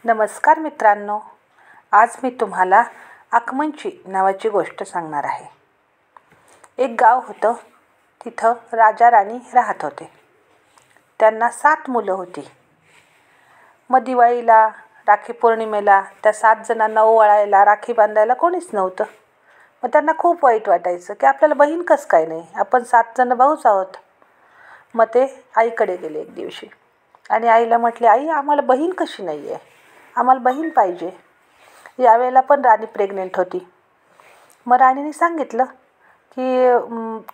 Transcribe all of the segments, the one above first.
नमस्कार मित्रांनो, आज मी तुम्हाला आकमंची नावाची गोष्ट सांगणार आहे. एक गाव होतं. तिथं राजा राणी राहत होते. त्यांना 7 मुलं होती. मग दिवाळीला, राखी पौर्णिमेला त्या 7 जणांना ओवाळायला, राखी बांधायला कोणीच नव्हतं. मग त्यांना खूप वाईट वाटायचं की आपल्याला बहीण कसं काय नाही, आपण 7 जण भाऊच आहोत. मग ते आईकडे गेले एक दिवशी आणि आईला म्हटले, आई आम्हाला बहीण कशी नाही आहे, आम्हाला बहीण पाहिजे. यावेळेला पण राणी प्रेग्नेंट होती. मग राणीने सांगितलं की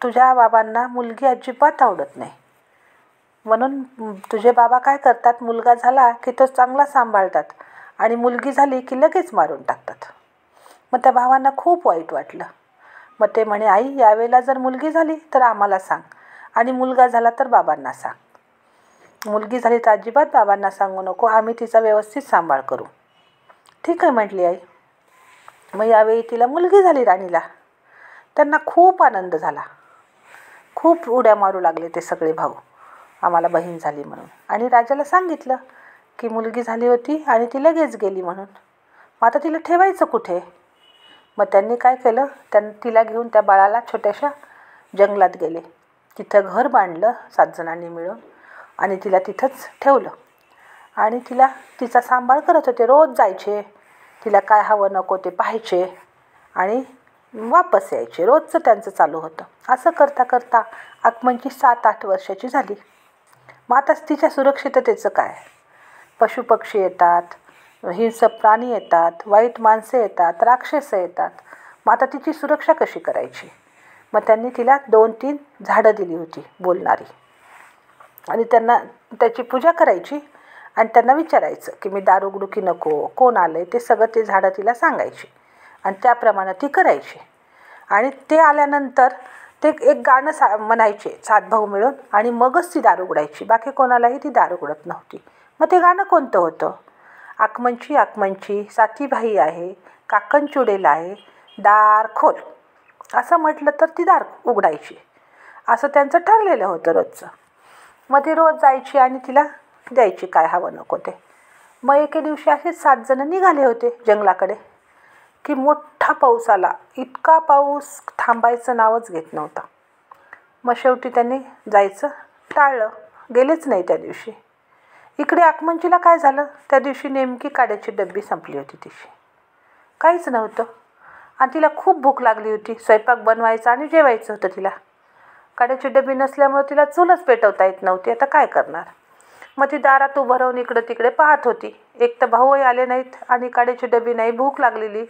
तुझ्या बाबांना मुलगी अजिबात आवडत नाही, म्हणून तुझे बाबा काय करतात, मुलगा झाला की तो चांगला सांभाळतात आणि मुलगी झाली की लगेच मारून टाकतात. मग त्या भावांना खूप वाईट वाटलं. मग ते म्हणे, आई यावेळेला जर मुलगी झाली तर आम्हाला सांग आणि मुलगा झाला तर बाबांना सांग. मुलगी झाली तर अजिबात बाबांना सांगू नको, आम्ही तिचा व्यवस्थित सांभाळ करू. ठीक आहे म्हटली आई. मग यावेळी तिला मुलगी झाली राणीला. त्यांना खूप आनंद झाला. खूप उड्या मारू लागले ते सगळे भाऊ, आम्हाला बहीण झाली म्हणून. आणि राजाला सांगितलं की मुलगी झाली होती आणि ती लगेच गेली म्हणून. मग आता तिला ठेवायचं कुठे? मग त्यांनी काय केलं, तिला घेऊन त्या बाळाला छोट्याशा जंगलात गेले. तिथं घर बांधलं 7 जणांनी मिळून आणि तिला तिथंच ठेवलं. आणि तिचा सांभाळ करत होते. रोज जायचे, तिला काय हवं नको ते पाहायचे आणि वापस यायचे. रोजचं त्यांचं चालू होतं. असं करता करता आकमंची 7-8 वर्षाची झाली. मग आता तिच्या सुरक्षिततेचं काय? पशुपक्षी येतात, हिंसक प्राणी येतात, वाईट माणसं येतात, राक्षसं येतात. मग आता तिची सुरक्षा कशी करायची? मग त्यांनी तिला 2-3 झाडं दिली होती बोलणारी आणि त्यांना त्याची पूजा करायची आणि त्यांना विचारायचं की मी दार उघडू की नको, कोण आलं आहे, ते सगळं ते झाडं तिला सांगायची आणि त्याप्रमाणे ती करायची. आणि ते आल्यानंतर ते एक गाणं म्हणायचे 7 भाऊ मिळून आणि मगच ती दार उघडायची. बाकी कोणालाही ती दार उघडत नव्हती. मग ते गाणं कोणतं होतं? आकमंची आकमंची साती भाई आहे, काकणचुडेला आहे, दार खोल. असं म्हटलं तर ती दार उघडायची. असं त्यांचं ठरलेलं होतं रोजचं. मग ती रोज जायची आणि तिला द्यायची काय हवं नको ते. मग एके दिवशी असेच 7 जण निघाले होते जंगलाकडे की मोठा पाऊस आला. इतका पाऊस थांबायचं नावच घेत नव्हता. मग शेवटी त्यांनी जायचं टाळलं, गेलेच नाही त्या दिवशी. इकडे आकमंचीला काय झालं, त्या दिवशी नेमकी काड्याची डब्बी संपली होती तिची. काहीच नव्हतं आणि तिला खूप भूक लागली होती. स्वयंपाक बनवायचा आणि जेवायचं होतं तिला. काड्याची डबी नसल्यामुळे तिला चूलच पेटवता येत नव्हती. आता काय करणार? मग ती दारात उभं राहून इकडे तिकडे पाहत होती. एक तर भाऊही आले नाहीत आणि काड्याची डबी नाही, भूक लागलेली,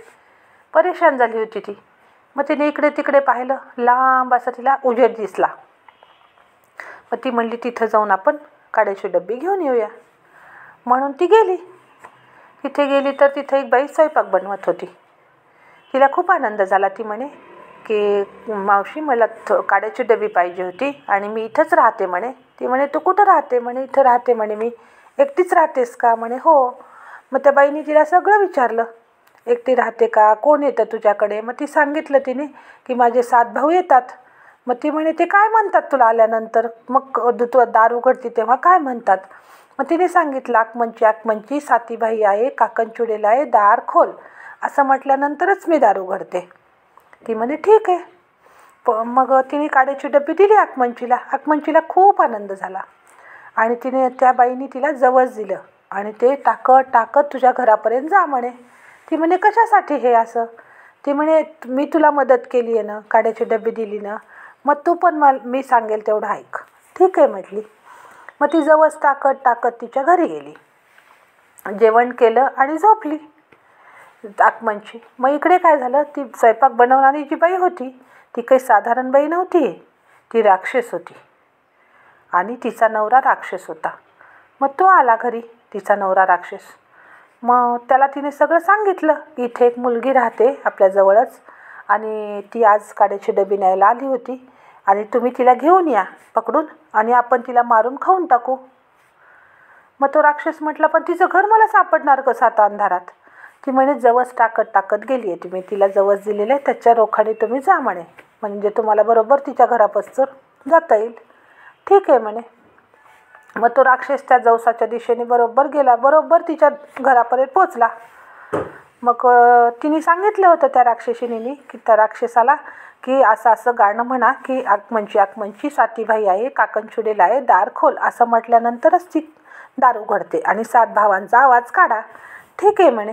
परेशान झाली होती ती. मग तिने इकडे तिकडे पाहिलं, लांब असा तिला उजेड दिसला. मग ती म्हणली तिथं जाऊन आपण काड्याची डबी घेऊन येऊया. म्हणून ती गेली. तिथे गेली तर तिथे एक बाई स्वयंपाक बनवत होती. तिला खूप आनंद झाला. ती म्हणे की मावशी मला काड्याची डबी पाहिजे होती आणि मी इथंच राहते म्हणे. ती म्हणे तू कुठं राहते? म्हणे इथं राहते म्हणे मी. एकटीच राहतेस का? म्हणे हो. मग त्या बाईने तिला सगळं विचारलं, एकटी राहते का, कोण येतं तुझ्याकडे? मग ती सांगितलं तिने की माझे 7 भाऊ येतात. मग ती म्हणे ते काय म्हणतात तुला आल्यानंतर? मग तू दार उघडती तेव्हा काय म्हणतात? मग तिने सांगितलं आकमंची आकमंची सातीबाई आहे, काकणचुडेला आहे, दार खोल. असं म्हटल्यानंतरच मी दार उघडते. ती म्हणे ठीक आहे. मग तिने काड्याची डबी दिली आकमंचीला. आकमंचीला खूप आनंद झाला आणि त्या बाईने तिला जवळ दिलं आणि ते टाकत टाकत तुझ्या घरापर्यंत जा म्हणे. ती म्हणे कशासाठी हे असं? ती म्हणे मी तुला मदत केली आहे ना, काड्याची डबी दिली ना, मग तू पण मी सांगेल तेवढं ऐक. ठीक आहे म्हटली. मग ती जवळ टाकत टाकत तिच्या घरी गेली, जेवण केलं आणि झोपली आकमंची. मग इकडे काय झालं, ती स्वयंपाक बनवणारी जी बाई होती ती काही साधारण बाई नव्हती, ती राक्षस होती आणि तिचा नवरा राक्षस होता. मग तो आला घरी, तिचा नवरा राक्षस. मग त्याला तिने सगळं सांगितलं की इथे एक मुलगी राहते आपल्याजवळच आणि ती आज काड्याची डबी न्यायला आली होती आणि तुम्ही तिला घेऊन या पकडून आणि आपण तिला मारून खाऊन टाकू. मग तो राक्षस म्हटला पण तिचं घर मला सापडणार कसं आता अंधारात? ती म्हणे जवस टाकत टाकत गेली आहे, तुम्ही तिला जवस दिलेलं आहे त्याच्या रोखाने तुम्ही जा म्हणे, म्हणजे तुम्हाला बरोबर तिच्या घरापासून जाता येईल. ठीक आहे म्हणे. मग तो राक्षस त्या जवसाच्या दिशेने बरोबर गेला, बरोबर तिच्या घरापर्यंत पोचला. मग तिने सांगितलं होतं त्या राक्षसिनीने की त्या राक्षसाला की असं असं गाणं म्हणा की आगमनची सातीभाई आहे, काकणचुडेल आहे, दार खोल, असं म्हटल्यानंतरच ती दार उघडते आणि 7 भावांचा आवाज काढा. ठीक आहे म्हणे.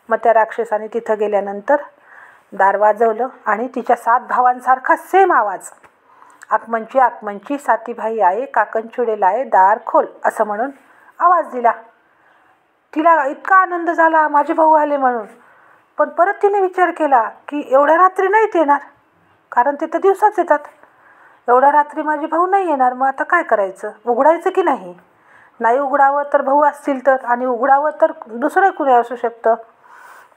मग त्या राक्षसाने तिथं गेल्यानंतर दार वाजवलं आणि तिच्या 7 भावांसारखा सेम आवाज, आगमनची सातीभाई आहे, काकणचुडेल आहे, दार खोल, असं म्हणून आवाज दिला. तिला इतका आनंद झाला माझे भाऊ आले म्हणून. पण परत तिने विचार केला की एवढ्या रात्री नाहीत येणार, कारण ते तर दिवसाच येतात. एवढ्या रात्री माझे भाऊ नाही येणार, मग आता काय करायचं, उघडायचं की नाही. नाही उघडावं तर भाऊ असतील तर, आणि उघडावं तर दुसरं कुणी असू शकतं.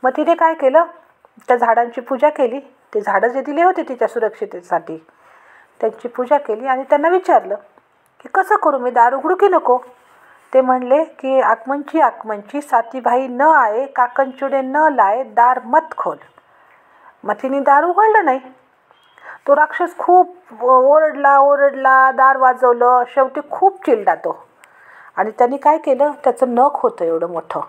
मग तिने काय केलं, त्या झाडांची पूजा केली. ते झाडं जे दिले होते तिच्या सुरक्षिततेसाठी त्यांची पूजा केली आणि त्यांना विचारलं की कसं करू, मी दार उघडू की नको. ते म्हणले की आगमनची सातीभाई न आहे, काकणचुडे न लाये, दार मत खोल. मग तिने दार उघडलं नाही. तो राक्षस खूप ओरडला, दार वाजवलं, शेवटी खूप चिडला तो. आणि त्यांनी काय केलं, त्याचं नख होतं एवढं मोठं.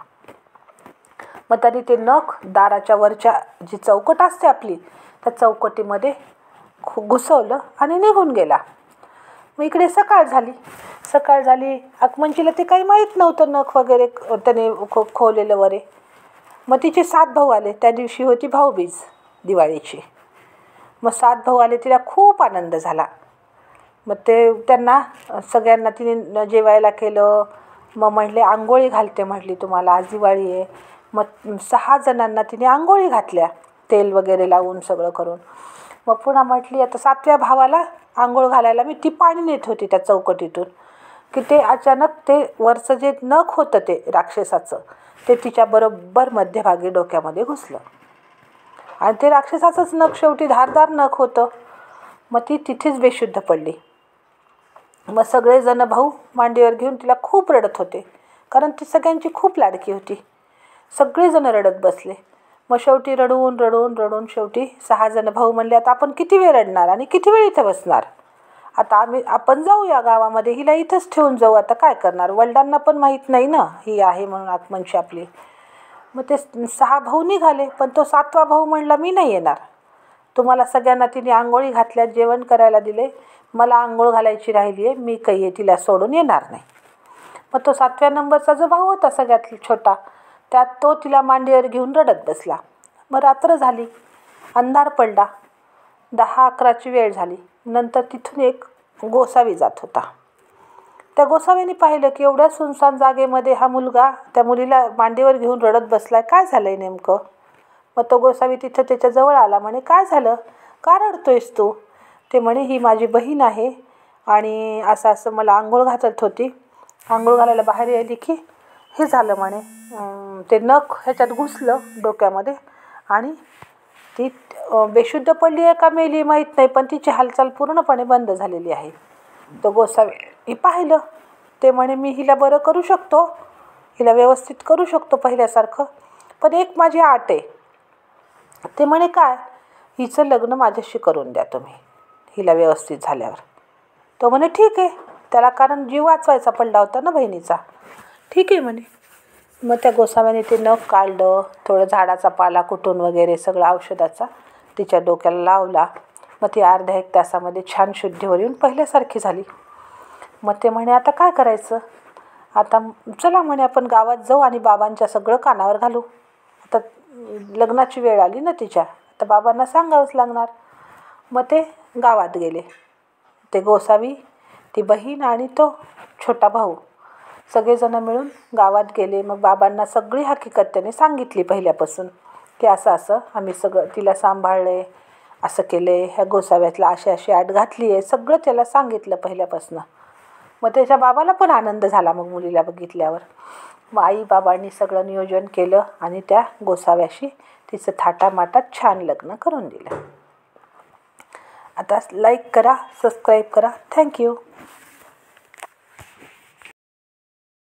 मग त्यांनी ते नख दाराच्या वरच्या जी चौकट असते आपली, त्या चौकटीमध्ये घुसवलं आणि निघून गेला. मग इकडे सकाळ झाली. आगमनचीला ते काही माहीत नव्हतं नख वगैरे त्याने खोवलेलं वरे. मग तिचे 7 भाऊ आले. त्या दिवशी होती भाऊबीज दिवाळीची. मग 7 भाऊ आले, तिला खूप आनंद झाला. मग त्यांना सगळ्यांना तिने जेवायला केलं. मग म्हणले आंघोळी घालते, म्हटली तुम्हाला आज दिवाळी आहे. मग 6 जणांना तिने आंघोळी घातल्या, तेल वगैरे लावून सगळं करून. मग पुन्हा म्हटली आता 7व्या भावाला आंघोळ घालायला मी ती पाणी नेत होती त्या चौकटीतून, की ते अचानक ते वरचं जे नख होतं ते राक्षसाचं, ते तिच्या बरोबर मध्यभागी डोक्यामध्ये घुसलं. आणि ते राक्षसाचंच नख शेवटी धारदार नख होतं. मग ती तिथेच बेशुद्ध पडली. मग सगळेजण भाऊ मांडीवर घेऊन तिला खूप रडत होते, कारण ती सगळ्यांची खूप लाडकी होती. सगळेजण रडत बसले. मग शेवटी रडून शेवटी 6 जण भाऊ म्हणले आता आपण किती वेळ रडणार आणि किती वेळ इथं बसणार, आता आपण जाऊया गावामध्ये, हिला इथंच ठेवून जाऊ, आता काय करणार, वडिलांना पण माहीत नाही ना ही आहे म्हणून आगमनची आपली. मग ते 6 भाऊ निघाले. पण तो 7वा भाऊ म्हणला मी नाही येणार. तुम्हाला सगळ्यांना तिने आंघोळी घातल्या, जेवण करायला दिले, मला आंघोळ घालायची राहिली आहे, मी काही तिला सोडून येणार नाही. मग तो 7व्या नंबरचा जो भाऊ होता सगळ्यात छोटा, त्यात तो तिला मांडीवर घेऊन रडत बसला. मग रात्र झाली, अंधार पडला, 10-11ची वेळ झाली. नंतर तिथून एक गोसावी जात होता. त्या गोसावीने पाहिलं की एवढ्या सुनसान जागेमध्ये हा मुलगा त्या मुलीला मांडीवर घेऊन रडत बसलाय, काय झालंय नेमकं. मग तो गोसावी तिथं त्याच्याजवळ आला. म्हणे काय झालं, का रडतोयस तू. ते म्हणे ही माझी बहीण आहे आणि असं मला आंघोळ घालत होती, आंघोळ घालायला बाहेर आली की हे झालं म्हणे, ते नख ह्याच्यात घुसलं डोक्यामध्ये आणि ती बेशुद्ध पडली आहे का मेली माहीत नाही, पण तिची हालचाल पूर्णपणे बंद झालेली आहे. तो गोसावी पाहिलं. ते म्हणे मी हिला बरं करू शकतो, हिला व्यवस्थित करू शकतो पहिल्यासारखं, पण एक माझी अट आहे. ते म्हणे काय, हिचं लग्न माझ्याशी करून द्या तुम्ही हिला व्यवस्थित झाल्यावर. तो म्हणे ठीक आहे, त्याला कारण जीव वाचवायचा पडला होता ना बहिणीचा. ठीक आहे म्हणे. मग त्या गोसाव्याने ते नख काढलं, थोडं झाडाचा पाला कुटून वगैरे सगळं औषधाचा तिच्या डोक्याला लावला. मग ती अर्ध्या 1 तासामध्ये छान शुद्धीवर येऊन पहिल्यासारखी झाली. मग ते म्हणे आता काय करायचं, आता चला म्हणे आपण गावात जाऊ आणि बाबांच्या सगळं कानावर घालू. आता लग्नाची वेळ आली ना तिच्या, आता बाबांना सांगावंच लागणार. मग ते गावात गेले. ते गोसावी, ती बहीण आणि तो छोटा भाऊ सगळेजण मिळून गावात गेले. मग बाबांना सगळी हकीकत त्याने सांगितली पहिल्यापासून, की असं आम्ही सगळं तिला सांभाळलं आहे, असं केलं आहे, ह्या गोसाव्यातला अशी आट घातली आहे, सगळं त्याला सांगितलं पहिल्यापासून. मग त्याच्या बाबाला पण आनंद झाला मग मुलीला बघितल्यावर. मग आई बाबांनी सगळं नियोजन केलं आणि त्या गोसाव्याशी तिचं थाटामाटात छान लग्न करून दिलं. आता लाईक करा, सबस्क्राईब करा. थँक्यू.